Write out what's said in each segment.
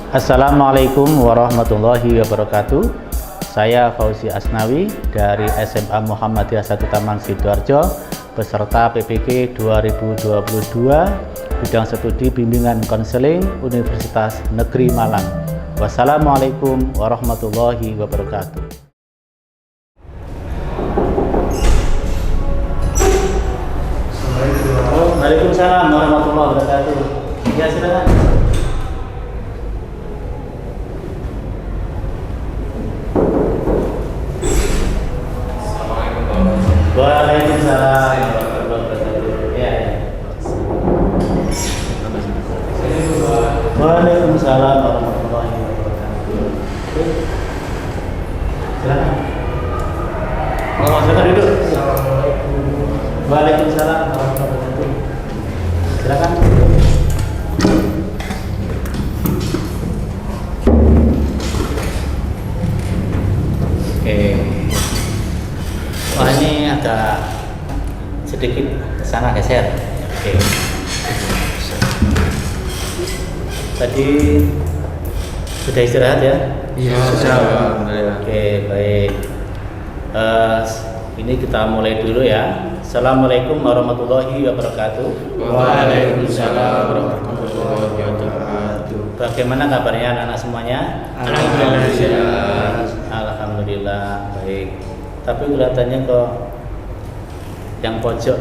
Assalamualaikum warahmatullahi wabarakatuh. Saya Fauzi Asnawi dari SMA Muhammadiyah 1 Taman Sidoarjo, peserta PPK 2022 bidang studi bimbingan konseling Universitas Negeri Malang. Wassalamualaikum warahmatullahi wabarakatuh. Waalaikumsalam warahmatullahi wabarakatuh. Ya, silakan. Waalaikumsalam warahmatullahi wabarakatuh. Ya. Waalaikumsalam warahmatullahi wabarakatuh. Silakan. Silakan duduk. Waalaikumsalam warahmatullahi wabarakatuh. Silakan. Oke. Wah, ini agak sedikit kesana geser. Oke. Tadi sudah istirahat ya? Iya, sudah. Alhamdulillah. Oke, baik. Ini kita mulai dulu ya. Assalamualaikum warahmatullahi wabarakatuh. Waalaikumsalam warahmatullahi wabarakatuh. Bagaimana kabarnya anak-anak semuanya? Alhamdulillah. Alhamdulillah, baik. Tapi kelihatannya kok yang pojok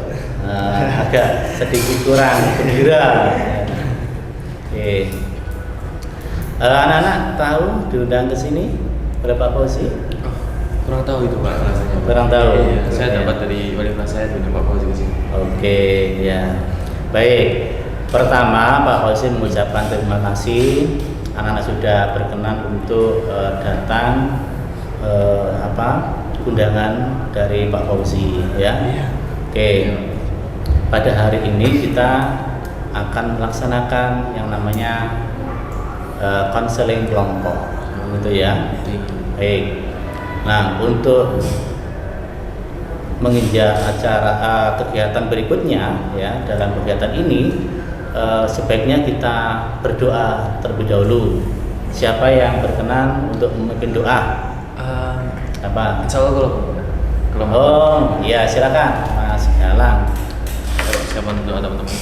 agak sedikit kurang gembira. Oke. Anak-anak tahu diundang ke sini berapa Fauzi? Kurang tahu itu Pak rasanya. Kurang tahu. Iya, saya dapat dari wali kelas saya diundang Pak Fauzi ke sini. Oke, ya. Baik. Pertama, Pak Fauzi mengucapkan terima kasih anak-anak sudah berkenan untuk datang undangan dari Pak Fauzi ya. Oke. Pada hari ini kita akan melaksanakan yang namanya konseling kelompok gitu ya. Baik. Nah, untuk menginjak acara kegiatan berikutnya ya, dalam kegiatan ini sebaiknya kita berdoa terlebih dahulu. Siapa yang berkenan untuk memimpin doa? Apa? Insya Allah kelompok. Oh, iya silakan Mas Galang. Siapa doa teman-teman?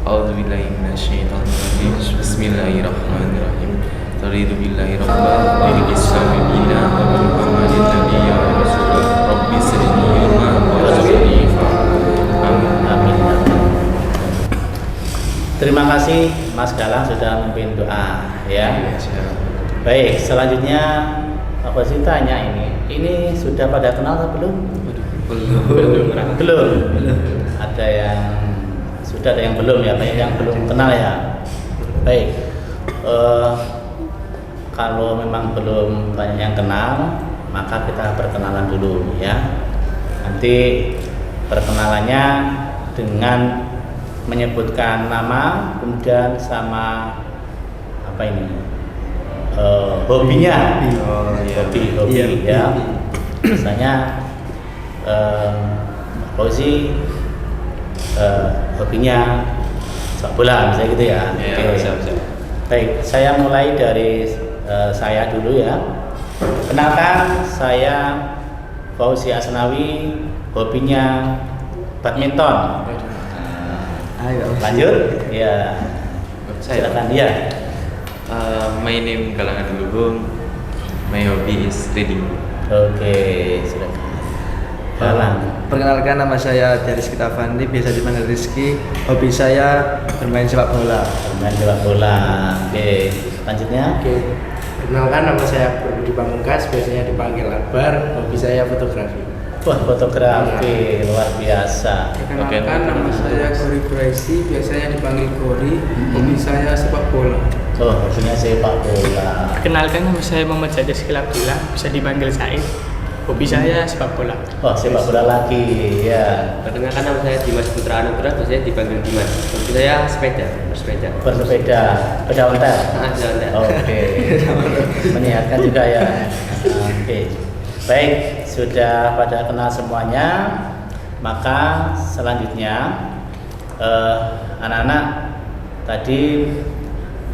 A'udzubillahi minasyaitonirrajim. Bismillahirrahmanirrahim. Taridu billahi rabban wa bil islami dinan wa bi Muhammadin nabiyyan wa rasulan. Rabbi zidni ilman wa rzuqni fahman. Amin. Terima kasih Mas Galang sudah memimpin doa ya. Baik, selanjutnya apa sih tanya ini sudah pada kenal atau belum? Belum. Ada yang sudah, ada yang belum ya, banyak yang belum kenal ya. Baik, kalau memang belum banyak yang kenal, maka kita perkenalan dulu ya. Nanti perkenalannya dengan menyebutkan nama, kemudian sama apa ini? Hobinya. Hobi ya. Misalnya Fauzi hobinya sepak bola misalnya gitu ya. Oke. Siap. Baik, saya mulai dari saya dulu ya. Kenalkan, saya Fauzi Asnawi, hobinya badminton. Lanjut ya. Silakan dia. My name Galangan Luhung. My hobby is reading. Oke, silakan. Galang. Perkenalkan, nama saya Rizky Tafandi, biasa dipanggil Rizky. Hobi saya bermain sepak bola. Bermain sepak bola. Oke, selanjutnya. Oke, perkenalkan nama saya Budi Pamungkas, biasanya dipanggil Akbar. Hobi saya fotografi. Wah, fotografi luar biasa. Perkenalkan, nama saya Gori Quraisy, biasanya dipanggil Gori. Hobi saya sepak bola. Oh, hobinya sepak bola. Perkenalkan, nama saya Muhammad Zaid Abdullah, bisa dipanggil Said. Hobi saya sepak bola. Wah, sepak bola lagi ya. Perkenalkan, nama saya Dimas Putra Anugrah, biasanya dipanggil Dimas. Hobi saya bersepeda. Sepeda ontel. Oke. Menyehatkan juga ya. Oke. Baik, sudah pada kenal semuanya, maka selanjutnya anak-anak tadi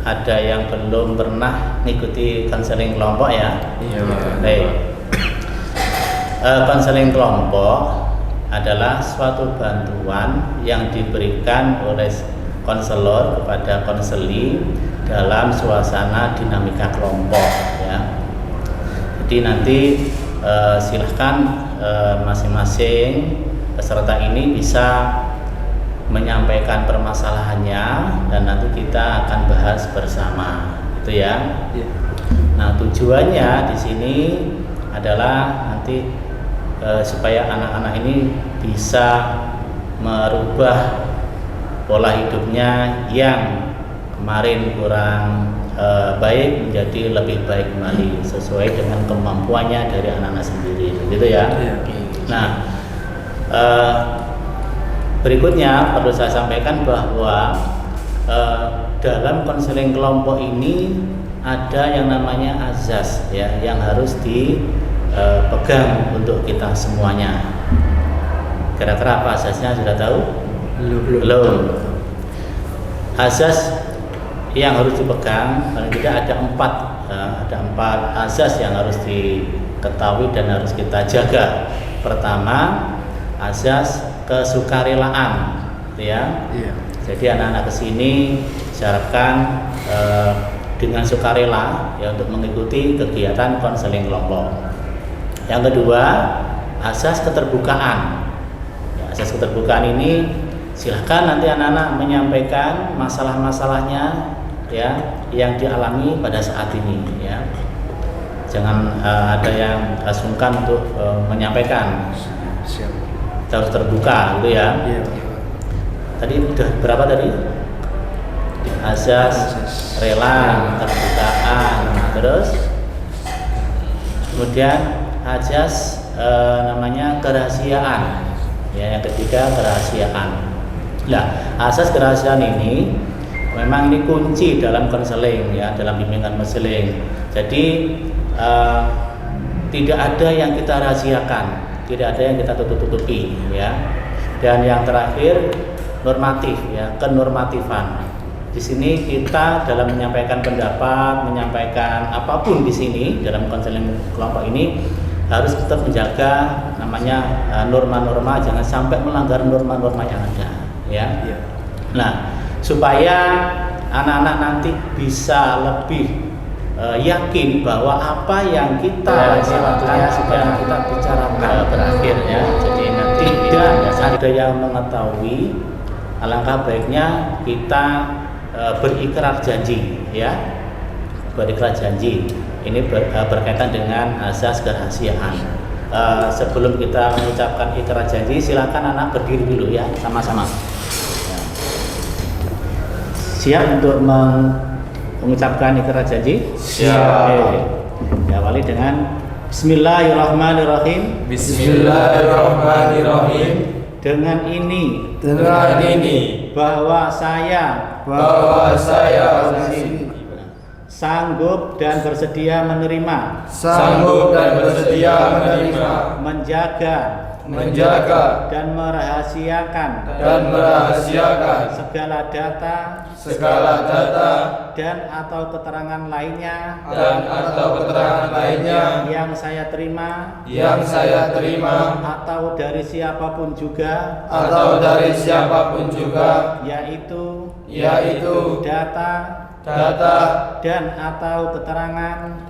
ada yang belum pernah mengikuti konseling kelompok ya? Iya. Baik. Konseling kelompok adalah suatu bantuan yang diberikan oleh konselor kepada konseli dalam suasana dinamika kelompok ya. Jadi nanti silahkan masing-masing peserta ini bisa menyampaikan permasalahannya dan nanti kita akan bahas bersama, gitu ya. Nah, tujuannya di sini adalah nanti supaya anak-anak ini bisa merubah pola hidupnya yang kemarin kurang baik menjadi lebih baik kembali sesuai dengan kemampuannya dari anak-anak sendiri, gitu ya. Nah, berikutnya perlu saya sampaikan bahwa dalam konseling kelompok ini ada yang namanya azas ya, yang harus dipegang untuk kita semuanya. Kira-kira apa azasnya, sudah tahu? Belum. Azas yang harus dipegang paling tidak ada empat azas yang harus diketahui dan harus kita jaga. Pertama, azas kesukarelaan, ya. Jadi anak-anak kesini diharapkan dengan sukarela ya untuk mengikuti kegiatan konseling kelompok. Yang kedua, asas keterbukaan. Ya, asas keterbukaan ini silahkan nanti anak-anak menyampaikan masalah-masalahnya ya yang dialami pada saat ini ya. Jangan ada yang sungkan untuk menyampaikan. Kita harus terbuka gitu ya. Tadi udah berapa tadi? Azas, rela, keterbukaan, terus kemudian azas namanya kerahasiaan. Ya, yang ketiga kerahasiaan. Nah, asas kerahasiaan ini memang ini kunci dalam konseling ya, dalam bimbingan konseling. Jadi tidak ada yang kita rahasiakan, tidak ada yang kita tutup-tutupi ya. Dan yang terakhir normatif ya, kenormatifan. Di sini kita dalam menyampaikan pendapat, menyampaikan apapun di sini dalam konseling kelompok ini harus tetap menjaga namanya norma-norma, jangan sampai melanggar norma-norma yang ada ya. Nah, supaya anak-anak nanti bisa lebih yakin bahwa apa yang kita waktunya sudah kita bicarakan berakhir ya. Jadi nanti tidak ada yang mengetahui, alangkah baiknya kita berikrar janji ya, berikrar janji ini berkaitan dengan asas kerahasiaan. Sebelum kita mengucapkan ikrar janji, silakan anak berdiri dulu ya, sama-sama ya. Siap untuk mengucapkan ikrar janji? Siap. Oke. Diawali dengan Bismillahirrahmanirrahim. Bismillahirrahmanirrahim. Dengan ini bahwa saya sanggup dan bersedia menerima, menjaga dan merahasiakan segala data dan atau keterangan lainnya yang saya terima atau dari siapapun juga yaitu data dan atau keterangan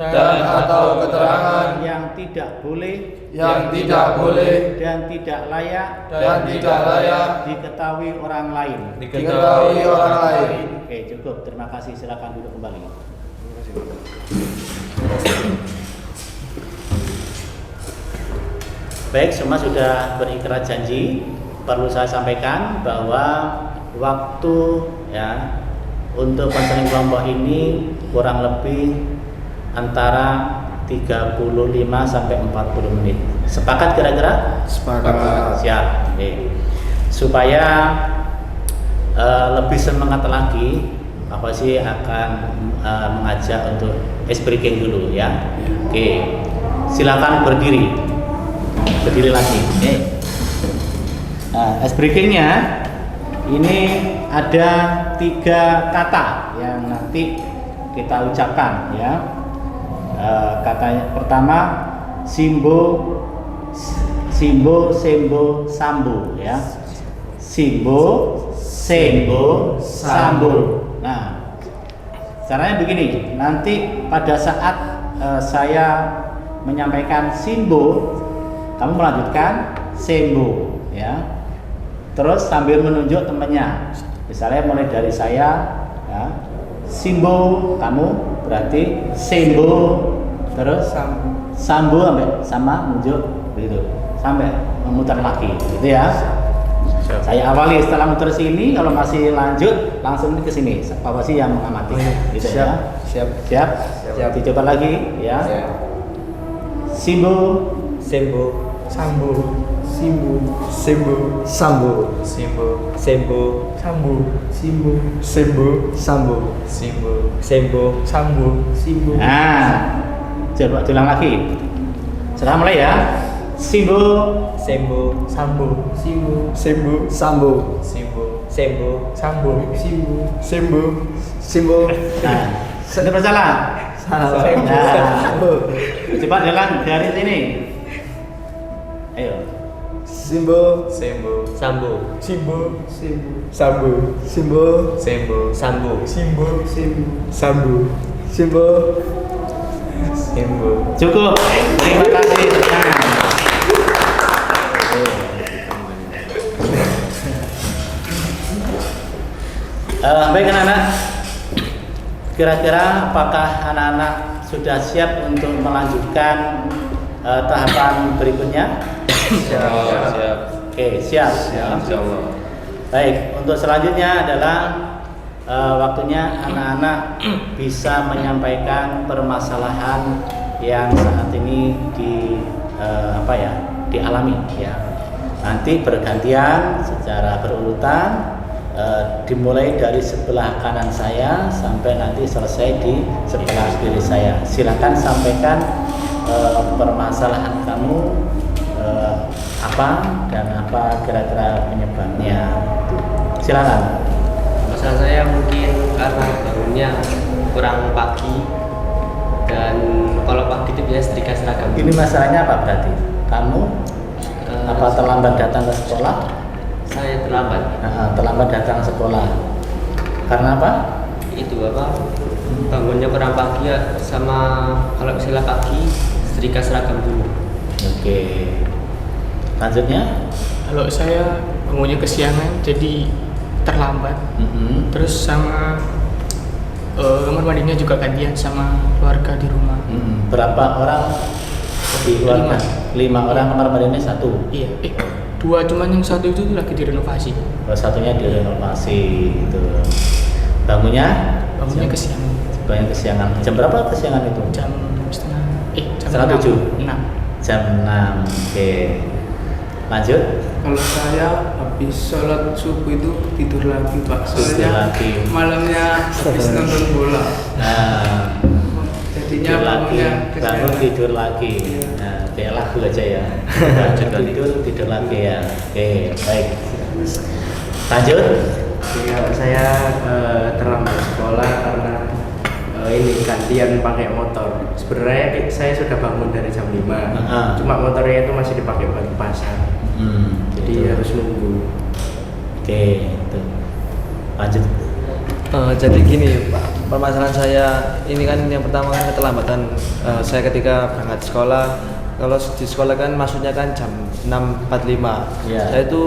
yang tidak boleh dan tidak layak diketahui orang lain. Oke, cukup. Terima kasih. Silakan duduk kembali. Baik, semua sudah berikrar janji. Perlu saya sampaikan bahwa waktu ya untuk konseling kelompok ini kurang lebih antara 35 sampai 40 menit. Sepakat kira-kira? Sepakat. Siap. Oke. Supaya lebih semangat lagi, apa sih akan mengajak untuk ice breaking dulu ya. Oke. Silakan berdiri. Berdiri lagi. Nah, ice breakingnya ini ada 3 kata yang nanti kita ucapkan ya. Kata pertama simbo, sembo, sambo ya. Simbo, sembo, sambo. Nah, caranya begini. Nanti pada saat saya menyampaikan simbo, kamu melanjutkan sembo ya. Terus sambil menunjuk temannya, misalnya mulai dari saya ya, simbo, kamu berarti sembo, terus sambo sama menunjuk begitu sampai memutar lagi gitu ya. Saya awali setelah muter sini, kalau masih lanjut langsung ke sini. Apa sih yang mengamati? Gitu ya. Siap. Dicoba lagi ya. Simbo, Sembo, Sambo, Simbo, Sembo, Sambo, Simbo, Sembo, Sambo, Simbo, Sembo, Sambo, Simbo, Sembo, Sambo, Simbo. nah, coba ulang lagi. Sekarang mulai ya. Simbo, Sembo, Sambo, Simbo, Sembo, Sambo, Simbo, Sembo, Sambo, Simbo, Sembo, Sembo. nah, sudah berjalan. Sambo. Nah, coba jalan dari sini. Ayo. Simbo, Sembo, Sambo, Simbo, Simbo, Sambo, Simbo, Sembo, Sambo, Simbo, Simbo. Sambo, Simbo. Simbo. Cukup. Terima kasih. Nah. Baik anak-anak, kira-kira apakah anak-anak sudah siap untuk melanjutkan tahapan berikutnya? Siap. Oke, siap. Insyaallah. Baik, untuk selanjutnya adalah waktunya anak-anak bisa menyampaikan permasalahan yang saat ini dialami ya. Nanti bergantian secara berurutan. Dimulai dari sebelah kanan saya sampai nanti selesai di sebelah kiri saya. Silakan sampaikan permasalahan kamu apa dan apa kira-kira penyebabnya. Silakan. Masalah saya mungkin karena bangunnya kurang pagi, dan kalau pagi itu biasanya setrika seragam. Ini masalahnya apa berarti? Kamu apa terlambat datang ke sekolah? Saya terlambat. Terlambat datang ke sekolah. Karena apa? Itu bangunnya kurang pagi ya, sama kalau misalnya pagi setrika seragam dulu. Oke. Lanjutnya? Kalau saya bangunnya kesiangan jadi terlambat. Terus sama kamar mandinya juga gantian sama keluarga di rumah. Berapa orang di keluarga? 5 orang, kamar mandinya 1. Iya, 2, cuman yang 1 itu lagi direnovasi. Satunya direnovasi itu. Bangunnya Kesiangan. kesiangan. Jam berapa kesiangan itu? Jam setengah 7. 6. Jam 6. Oke. Lanjut. Kalau saya habis sholat subuh itu tidur lagi Pak. Tidur Soalnya lagi. malamnya habis nonton bola. Nah, Jadinya tidur lagi, bangunnya bangun kesiangan. tidur lagi. Nah, kayak lagu aja ya. tidur lagi ya. Oke, baik. Lanjut. Ya, saya terlambat sekolah karena ini gantian pakai motor. Sebenarnya saya sudah bangun dari jam 5. Cuma motornya itu masih dipakai buat pasar. Jadi Gitu. harus nunggu. Oke, itu. Lanjut. Jadi gini Pak, permasalahan saya ini kan yang pertama kan keterlambatan saya ketika berangkat sekolah. Kalau di sekolah kan masuknya kan jam 6.45. Iya. Saya itu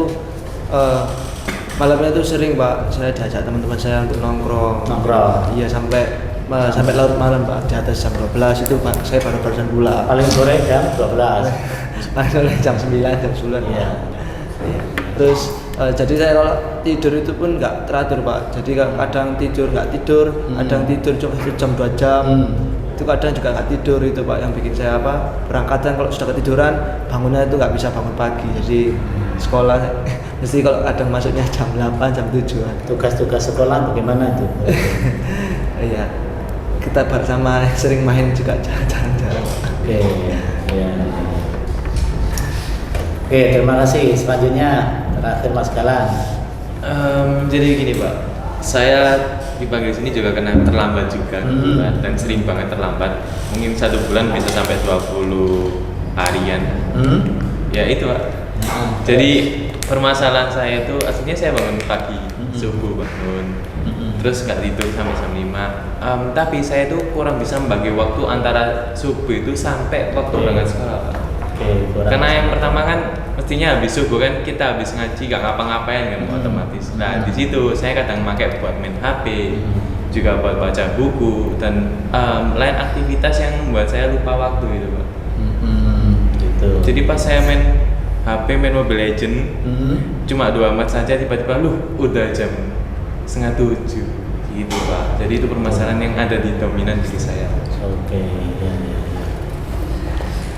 malamnya itu sering Pak, saya diajak teman-teman saya untuk nongkrong. Iya sampai larut malam Pak, di atas jam 12 itu Pak, saya baru barusan pulang. Paling sore jam 12. Paling sore jam 9, jam 10. Iya. Terus jadi saya kalau tidur itu pun nggak teratur Pak. Jadi kadang tidur nggak tidur, kadang tidur cuma 1 jam 2 jam. Itu kadang juga nggak tidur itu Pak, yang bikin saya berangkatan kalau sudah ketiduran bangunnya itu nggak bisa bangun pagi. Jadi sekolah mesti kalau kadang masuknya jam 8, jam 7-an. Tugas-tugas sekolah bagaimana itu? Iya. Kita bersama sering main juga jarang-jarang. Oke, ya. Oke, terima kasih. Selanjutnya terakhir Mas Galang. Jadi gini Pak, saya dipanggil sini juga karena terlambat juga Pak, dan sering banget terlambat. Mungkin 1 bulan bisa sampai 20 harian. Ya itu Pak. Jadi permasalahan saya itu aslinya saya bangun pagi, subuh bangun, terus nggak tidur sampai jam 5. Tapi saya tuh kurang bisa membagi waktu antara subuh itu sampai waktu berangkat sekolah Pak. Karena yang pertama kan mestinya habis subuh kan kita habis ngaji gak ngapa-ngapain kan otomatis. Nah di situ saya kadang pakai buat main HP, juga buat baca buku dan lain aktivitas yang membuat saya lupa waktu gitu Pak. Gitu. Jadi pas saya main HP, main Mobile Legend, cuma 2 match saja tiba-tiba udah jam 6:30 gitu Pak. Jadi itu permasalahan yang ada di dominan diri saya. Oke, ya.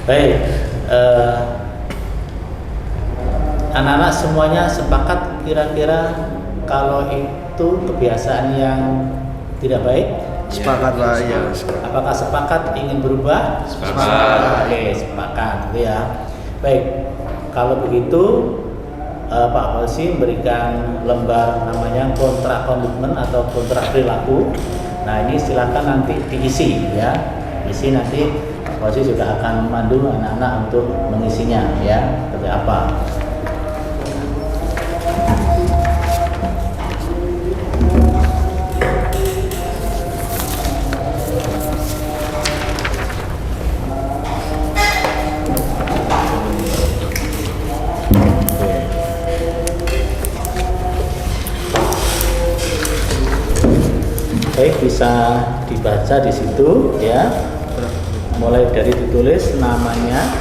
Baik, anak-anak semuanya sepakat kira-kira kalau itu kebiasaan yang tidak baik? Sepakat Pak, ya. Apakah sepakat ingin berubah? Sepakat. Oke, sepakat, gitu ya. Baik, kalau begitu Pak Fauzi memberikan lembar namanya kontrak komitmen atau kontrak perilaku. Nah ini silakan nanti diisi ya, isi nanti Pak Fauzi juga akan memandu anak-anak untuk mengisinya ya, seperti apa. Baik, bisa dibaca di situ ya. Mulai dari ditulis namanya,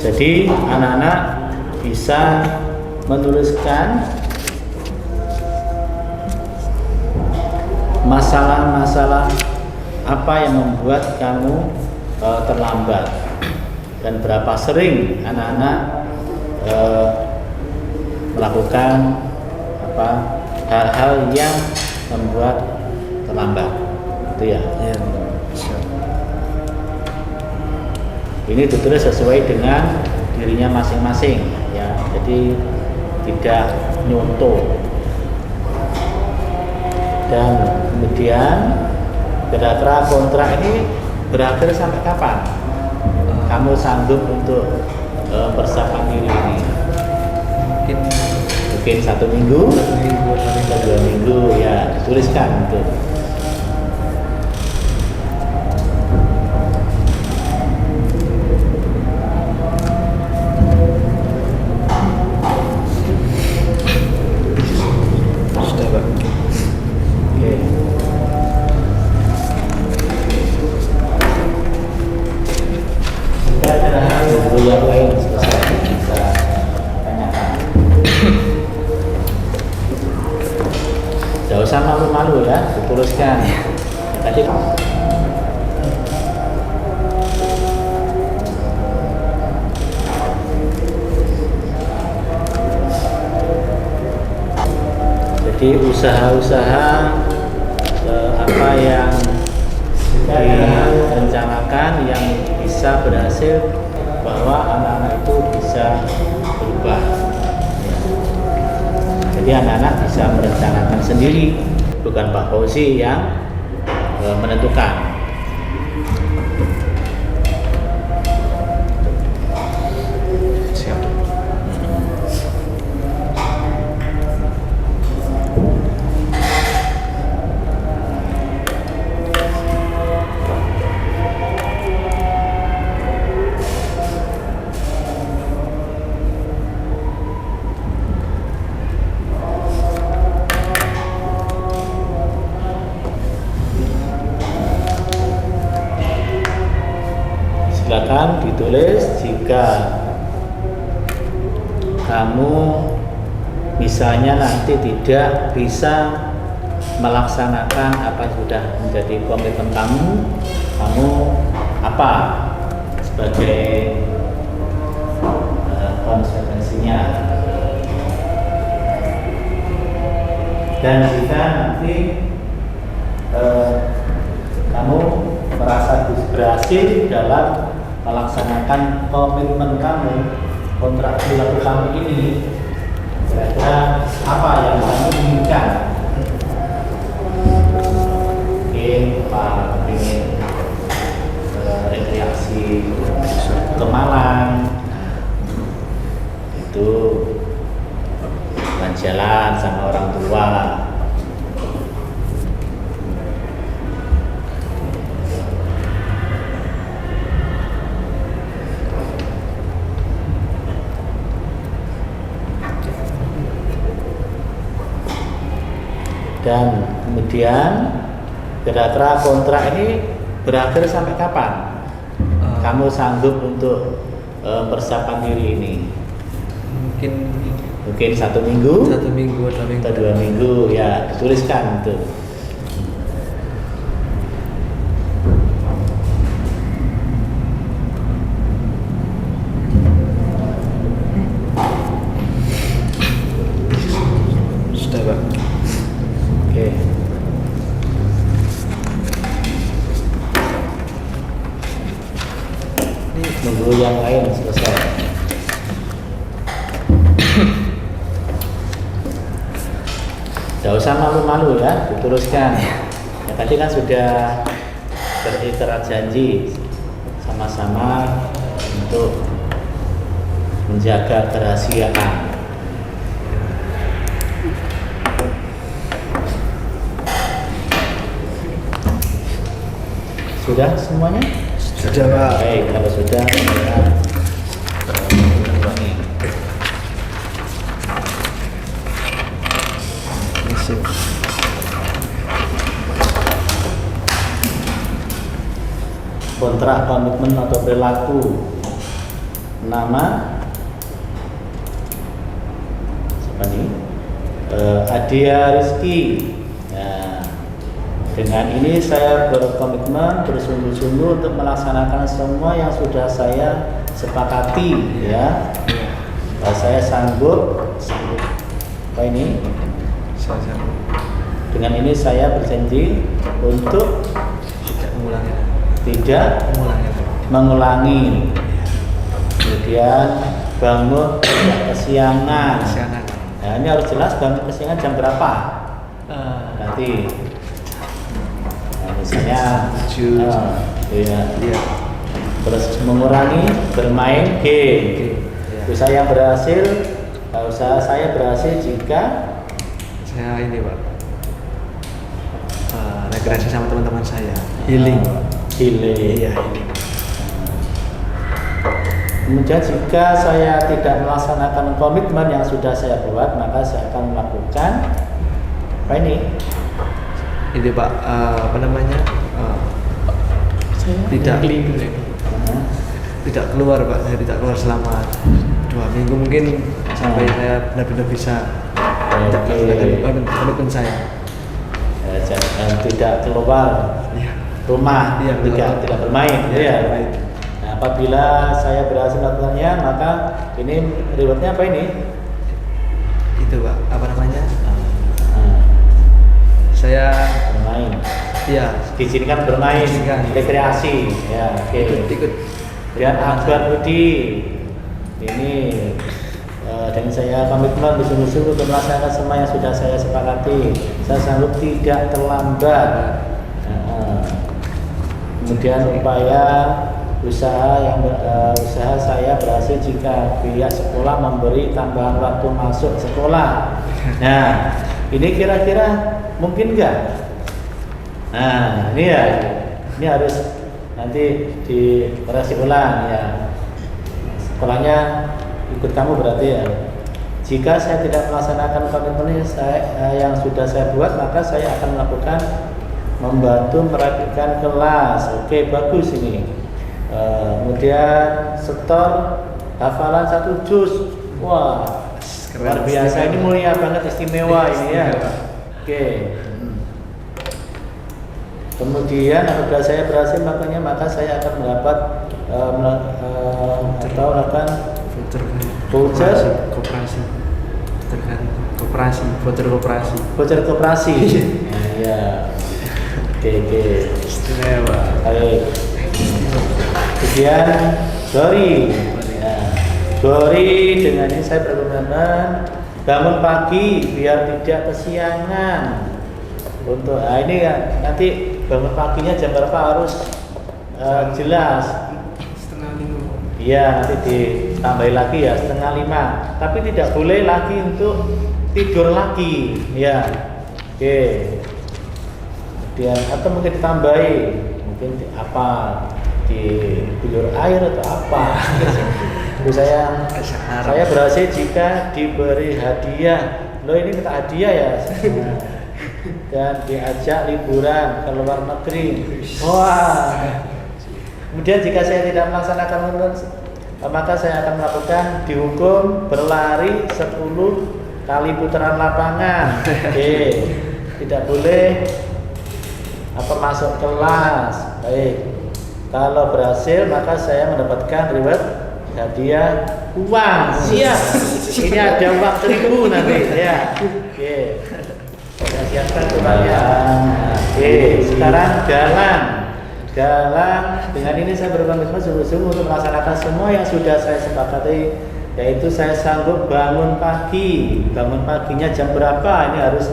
jadi anak-anak bisa menuliskan masalah-masalah apa yang membuat kamu terlambat dan berapa sering anak-anak melakukan hal-hal yang membuat terlambat, itu ya. Ini ditulis sesuai dengan dirinya masing-masing ya, jadi tidak nyontoh. Dan kemudian kira-kira kontrak ini berakhir sampai kapan? Kamu sanggup untuk persiapan diri ini? Mungkin 1 minggu, 2 minggu ya, dituliskan untuk. Sudah Pak. Oke. Jika ada hal yang lain selesai bisa tanyakan. Tidak usah malu-malu ya, dituliskan. Tadi jadi usaha-usaha apa yang direncanakan yang bisa berhasil, bahwa anak-anak itu bisa berubah ya. Jadi anak-anak bisa merencanakan sendiri, bukan Pak Fauzi yang menentukan. Siap. Silakan ditulis jika kamu misalnya nanti tidak bisa melaksanakan apa yang sudah menjadi komitmen kamu apa sebagai konsekuensinya. Dan jika nanti kamu merasa berhasil dalam melaksanakan komitmen kamu, kontrak perilaku kamu ini, kira-kira apa yang kamu inginkan? Mungkin Pak ingin rekreasi ke Malang, itu jalan sama orang tua. Dan kemudian kira-kira kontrak ini berakhir sampai kapan? Kamu sanggup untuk persiapan diri ini? Mungkin 1 minggu, 1 minggu atau 2 minggu, ya dituliskan itu. Sudah Pak. Oke. Nunggu yang lain selesai. Tidak usah malu-malu ya, diteruskan. Ya, tadi kan sudah berikrar janji sama-sama untuk menjaga kerahasiaan. Sudah semuanya? Sudah Pak. Baik, kalau sudah ya, kontrak komitmen atau perilaku, nama siapa nih? Adia Rizky. Ya, dengan ini saya berkomitmen bersungguh-sungguh untuk melaksanakan semua yang sudah saya sepakati, ya. Saya sanggup apa ini? Dengan ini saya berjanji untuk tidak mengulangi. Kemudian bangun tidak kesiangan. Nah, ini harus jelas bangun kesiangan jam berapa nanti. Nah, misalnya ya. Terus mengurangi bermain game. Usaha yang berhasil, usaha saya berhasil jika saya ini Pak, rekreasi sama teman-teman saya, healing. Iya, healing. Kemudian jika saya tidak melaksanakan komitmen yang sudah saya buat, maka saya akan melakukan apa ini? Ini Pak, apa namanya? Tidak keluar Pak, saya tidak keluar selama 2 minggu mungkin sampai saya benar-benar bisa melaksanakan komitmen saya. Tidak keluar rumah, tidak bermain, ya. Nah, apabila saya berhasil melakukannya, maka ini rewardnya apa ini? Itu Pak, apa namanya? Saya bermain. Iya. Diizinkan bermain, rekreasi, ya. Oke. Ikut. Dan Akbar Budi, ini dan saya komitmen bersungguh-sungguh untuk melaksanakan semua yang sudah saya sepakati. Saya sanggup tidak terlambat. Kemudian usaha saya berhasil jika pihak sekolah memberi tambahan waktu masuk sekolah. Nah, ini kira-kira mungkin nggak? Nah, ini harus nanti dikoreksi ulang ya. Sekolahnya ikut kamu berarti ya. Jika saya tidak melaksanakan komitmen yang sudah saya buat, maka saya akan melakukan membantu merapikan kelas. Oke, bagus ini. Kemudian setor hafalan 1 juz. Wah, luar biasa, ini mulia banget, istimewa ini ya. Oke. Kemudian apabila saya berhasil melakukannya, maka saya akan mendapat voucher voucher koperasi. Ya. Oke. Istimewa. Baik. Kemudian gori. Ya. Gori dengan ini saya berkomitmen bangun pagi biar tidak kesiangan. Untuk ini ya, nanti bangun paginya jam berapa harus jelas. 4:30. Iya, nanti ditambahin lagi ya 4:30. Tapi tidak boleh lagi untuk tidur lagi. Ya, oke. Kemudian atau mungkin ditambahi, mungkin apa diguyur air atau apa. Terus saya berhasil jika diberi hadiah. Loh ini minta hadiah ya. Dan diajak liburan ke luar negeri. Wah. Kemudian jika saya tidak melaksanakan maka saya akan melakukan dihukum berlari 10 kali putaran lapangan. Oke. Tidak boleh masuk kelas. Baik. Kalau berhasil maka saya mendapatkan reward hadiah uang. Siap. Ini ada uang 1.000 nanti ya. Oke. Saya siapkan uangnya. Oke, sekarang galang dengan ini saya berkomitmen sungguh-sungguh untuk melaksanakan semua yang sudah saya sepakati, yaitu saya sanggup bangun pagi. Bangun paginya jam berapa ini harus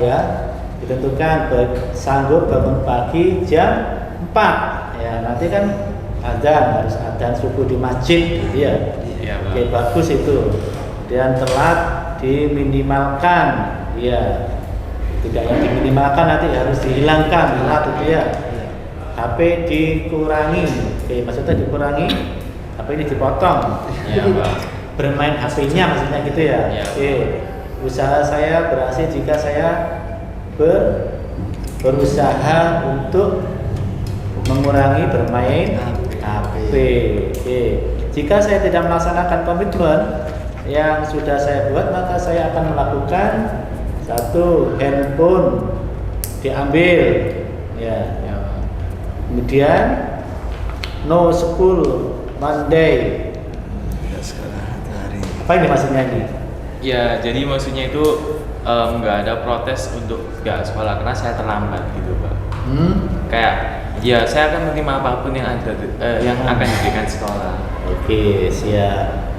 ya ditentukan. Sanggup bangun pagi jam 4 ya, nanti kan harus adzan subuh di masjid gitu ya. Oke, bagus itu. Dan telat diminimalkan ya, tidak yang diminimalkan nanti harus dihilangkan telat itu ya. HP dikurangi, oke, maksudnya dikurangi, HP ini dipotong. Ya, Pak. Bermain HP-nya maksudnya gitu ya. Oke, usaha saya berhasil jika saya berusaha untuk mengurangi bermain HP. Oke, jika saya tidak melaksanakan komitmen yang sudah saya buat, maka saya akan melakukan satu, handphone diambil ya. Kemudian no school Monday. Apa ini maksudnya ini? Ya, jadi maksudnya itu nggak ada protes untuk nggak sekolah karena saya terlambat gitu, Pak. Kayak ya saya akan menerima apapun yang ada yang akan diberikan sekolah. Oke, siap.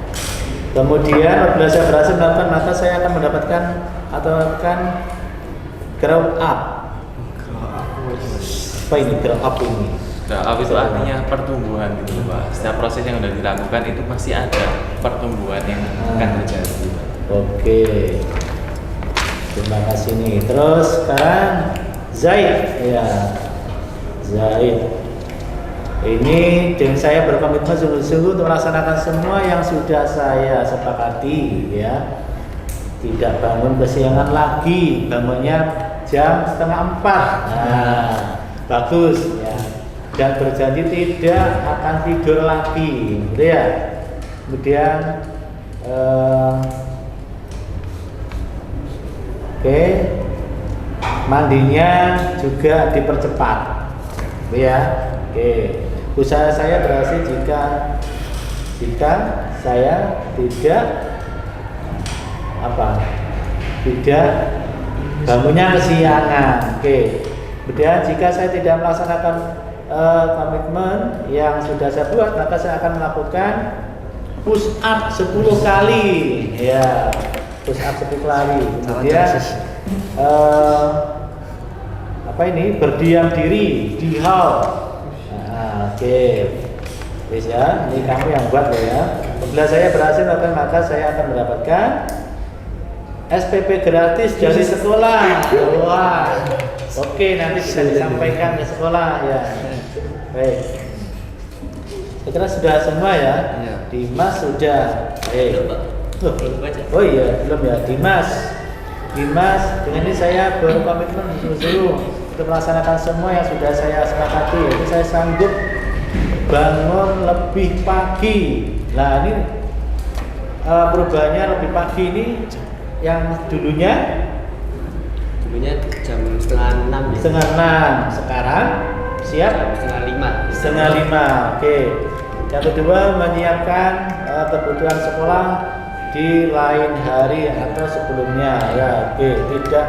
Kemudian apabila saya berhasil melakukan, maka saya akan mendapatkan atau akan grow up. Apa ini grow up ini? Grow up itu artinya pertumbuhan gitu, Pak. Setiap proses yang sudah dilakukan itu pasti ada pertumbuhan yang akan terjadi. Oke. Terima kasih nih. Terus sekarang Zaid ya. Zaid. Ini dengan saya berkomitmen sungguh-sungguh untuk melaksanakan semua yang sudah saya sepakati ya. Tidak bangun kesiangan lagi, bangunnya jam 3:30. Nah, bagus ya. Dan berjanji tidak akan tidur lagi, gitu ya. Kemudian oke, mandinya juga dipercepat, ya. Oke, usaha saya berhasil jika saya tidak bangunnya kesiangan. Oke, kemudian jika saya tidak melaksanakan komitmen yang sudah saya buat, maka saya akan melakukan push up 10 kali, ya. Push up 10 kali. Kemudian berdiam diri di hall. Nah, oke. Wis ya, ini kamu yang buat ya. Apabila saya berhasil maka saya akan mendapatkan SPP gratis dari sekolah. Wah. Oke, nanti bisa disampaikan ke sekolah ya. Baik. Saya kira sudah semua ya. Dimas sudah. Oh iya, belum ya. Dimas, dengan ini saya berkomitmen dulu untuk melaksanakan semua yang sudah saya sepakati. Jadi saya sanggup bangun lebih pagi. Nah ini perubahannya lebih pagi ini yang dulunya jam 4:30 ya. 4:30. Sekarang siap? 4:30. Oke. Yang kedua, menyiapkan kebutuhan sekolah di lain hari atau sebelumnya ya. Oke, tidak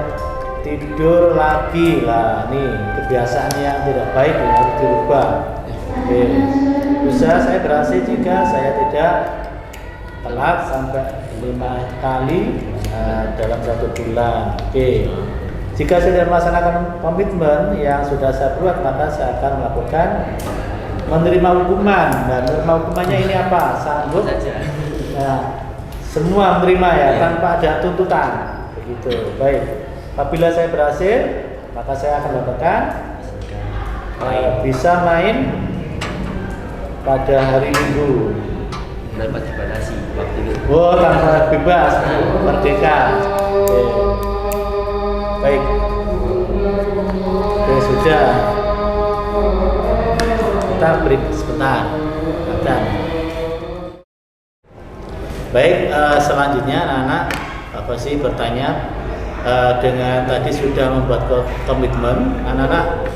tidur lagi lah, nih kebiasaan yang tidak baik yang harus dirubah. Oke. Usaha saya berhasil jika saya tidak telat sampai 5 kali dalam 1 bulan. Oke. Jika saya tidak melaksanakan komitmen yang sudah saya buat, maka saya akan melakukan menerima hukuman. Dan menerima hukumannya ini apa? Sanggup saja. Nah, semua menerima ya, tanpa ada tuntutan. Begitu. Baik. Apabila saya berhasil, maka saya akan melakukan bisa main pada hari Minggu. Dapat dibatasi waktu itu. Oh, tanpa bebas, merdeka. Oke. Baik. Oke, sudah. Kita break sebentar. Makan. Baik, selanjutnya anak-anak apa sih bertanya dengan tadi sudah membuat komitmen, anak-anak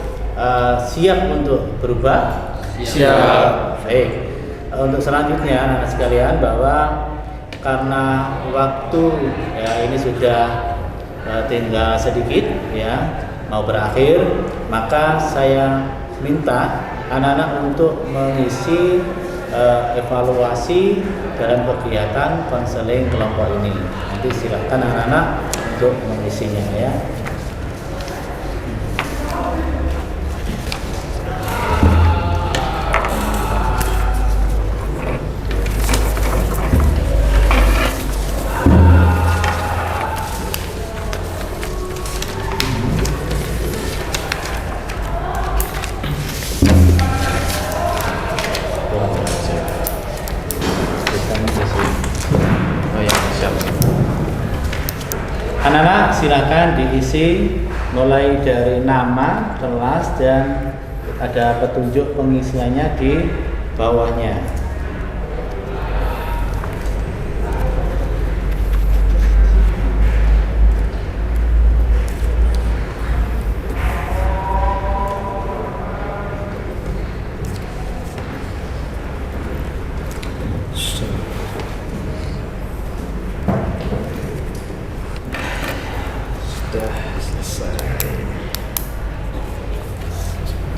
siap untuk berubah? Siap. Baik. Untuk selanjutnya anak-anak sekalian, bahwa karena waktu ya ini sudah tinggal sedikit ya mau berakhir, maka saya minta anak-anak untuk mengisi evaluasi dalam kegiatan konseling kelompok ini. Nanti silakan anak-anak untuk mengisinya ya. Anak-anak silakan diisi mulai dari nama, kelas, dan ada petunjuk pengisiannya di bawahnya.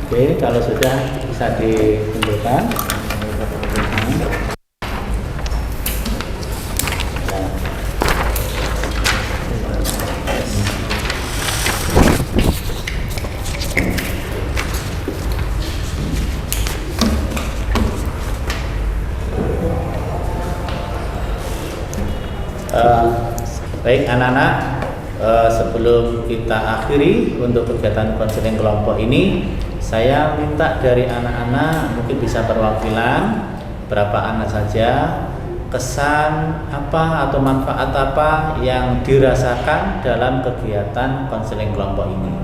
Oke, kalau sudah bisa dikumpulkan. Baik anak-anak, sebelum kita akhiri untuk kegiatan konseling kelompok ini, saya minta dari anak-anak mungkin bisa perwakilan berapa anak saja, kesan apa atau manfaat apa yang dirasakan dalam kegiatan konseling kelompok ini.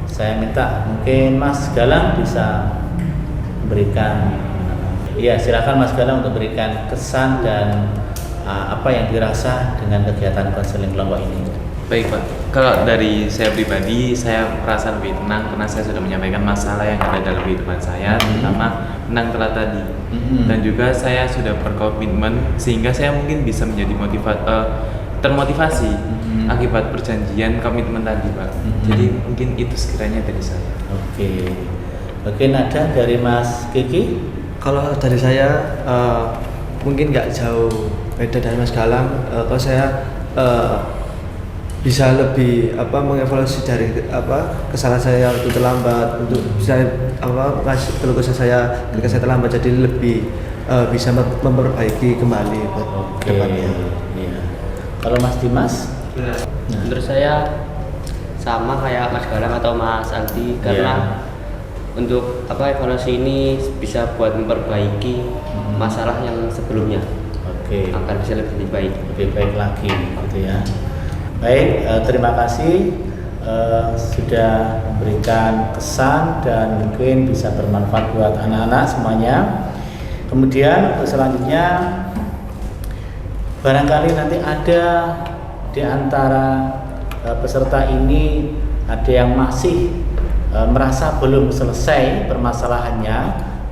Saya minta mungkin Mas Galang bisa memberikan, ya silakan Mas Galang untuk berikan kesan dan apa yang dirasa dengan kegiatan konseling kelompok ini. Baik Pak, kalau dari saya pribadi, saya merasa lebih tenang karena saya sudah menyampaikan masalah yang ada dalam kehidupan saya, terutama menang telat tadi. Dan juga saya sudah berkomitmen sehingga saya mungkin bisa menjadi termotivasi akibat perjanjian komitmen tadi Pak. Jadi mungkin itu sekiranya dari saya. Oke. Mungkin ada dari Mas Kiki? Kalau dari saya mungkin nggak jauh beda dari Mas Galang. Kalau saya bisa lebih mengevaluasi dari kesalahan saya waktu terlambat, untuk saya keluh kesah saya ketika saya terlambat, jadi lebih bisa memperbaiki kembali buat kedepannya. Iya. Kalau Mas Dimas? Menurut saya sama kayak Mas Galang atau Mas Aldi, karena untuk evaluasi ini bisa buat memperbaiki masalah yang sebelumnya. Akan bisa lebih baik lagi gitu ya. Baik, terima kasih sudah memberikan kesan dan mungkin bisa bermanfaat buat anak-anak semuanya. Kemudian untuk selanjutnya, barangkali nanti ada di antara peserta ini ada yang masih merasa belum selesai permasalahannya,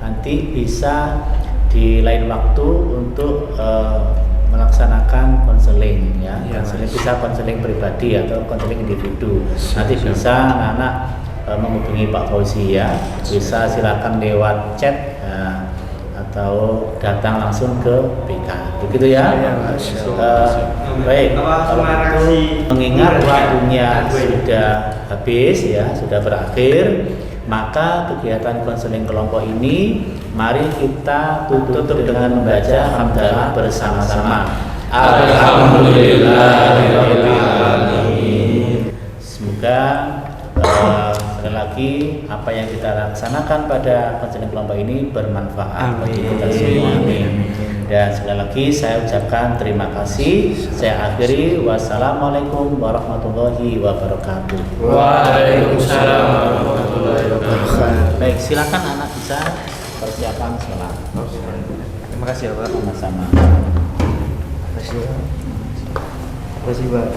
nanti bisa di lain waktu untuk melaksanakan konseling ya. Konseling bisa konseling pribadi atau konseling individu. Nanti bisa anak-anak menghubungi Pak Fauzi ya. Bisa silakan lewat chat atau datang langsung ke BK. Begitu ya. Baik, kalau itu mengingat waktunya sudah habis ya, sudah berakhir, maka kegiatan konseling kelompok ini mari kita tutup dengan membaca hamdalah bersama-sama. Alhamdulillahirobbilalamin. Semoga sekali lagi apa yang kita laksanakan pada konseling kelompok ini bermanfaat bagi kita semua. Dan sekali lagi saya ucapkan terima kasih. Saya akhiri, wassalamualaikum warahmatullahi wabarakatuh. Waalaikumsalam warahmatullahi wabarakatuh. Baik, silakan anak bisa persiapan sholat. Terima kasih ya Pak. Sama-sama. Terima kasih Pak.